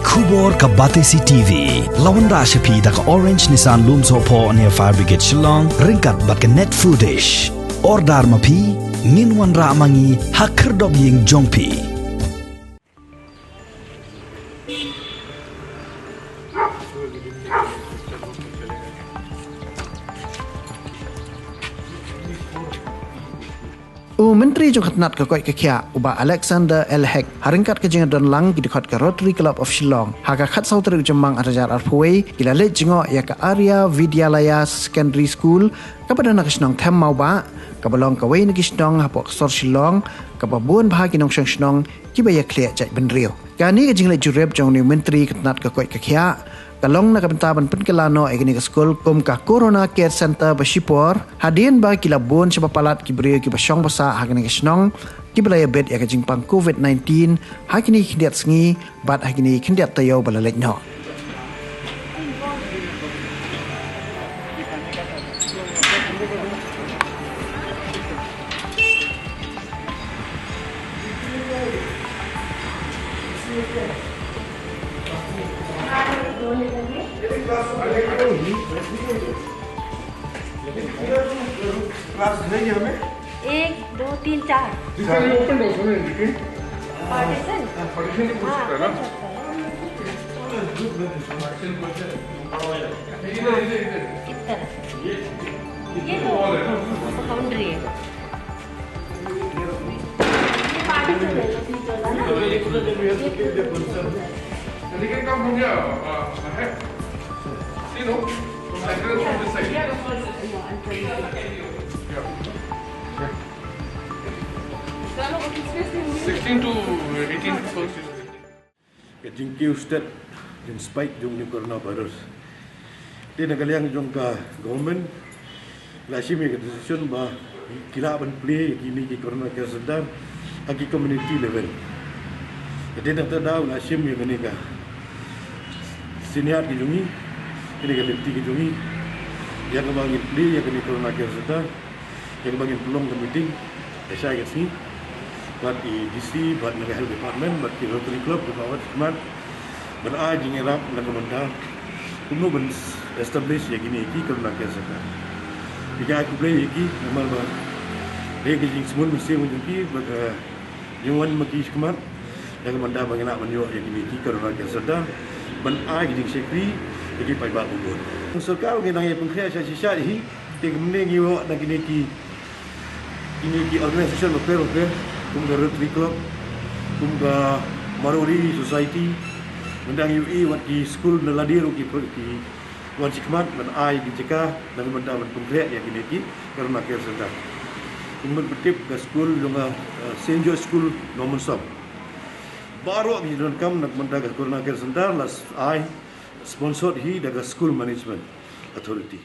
Kubor ka Batesi TV. Lawan Rashapi da ka Orange Nissan Looms Hopo near Fire Brigade Shillong. Ringkat bat ka net foodish. Ordar mapi. Minwan ra mangi hakerdog ying jongpi. Menteri Jongkatnat ke koi kekia uba Alexander Elhek haringkat ke jenga don lang di dekat ke Rotary Club of Shillong haka khat sauteri jemang arajar arpoi gila le jengo ya ke Arya Vidyalaya Secondary School kepada nak senong them Mawbah kebalong ke wei nagi senong hapok sor Shillong kebabun bahagi nong senong kibaya kliak jat benrio kani ke jenga le jurep jong ni menteri katnat ke koi kekia kalong nak bentaban Pynkylla no egini ke skul kum ka Corona Care Center Basipor hadin ba kilabon sa papalat kibrio ki basyong basa hagini ke snong kibalaya bed ya ke jingpang COVID-19 hagini kindiat sengi bat hagini kindiat tayo balalek no. Class है ये हमें 1 2 3 4 जिसका open door होने देखिए partition partition की कोशिश करना ये तो बाउंड्री है ये पार्टीशन है लेकिन कब हो गया है सी no Jingkiu state in spite jong ni coronavirus. Di negara yang jong ka government lasi me decision ba kila ban play kini ki corona ke sedang agi community level. Jadi nak tahu lasi me ni ka senior ki jongi ini ka lefty ki jongi yang bangin play yang ni corona ke sedang yang bangin pelong ke meeting saya ke sini buat di DC, buat di Health Department, buat di Rotary Club, buat awak semat, beraj ngerap dan komentar, kuno ben establish yang ini ki kerana kesehatan. Jika aku play ki, memang ber, dia kijing semua mesti menjadi baga jangan maki semat, dan komentar bagaimana menjawab yang ini ki kerana kesehatan, beraj kijing sekri, jadi pai bahu pun. Serkau kita yang pengkhias sisa ini, tinggal mengenai awak dan ini ki organisasi welfare. Kumga Rotary Club, kumga Marori Society, mendang UI wat di school naladir ki wan sikmat dan ai di jeka dan mendang pengkriak yang ini karena care sedang. Kumga betip ke school jonga Saint George School Norman Sub. Baru ki don kam nak mendang karena care sedang las ai sponsored hi daga School Management Authority.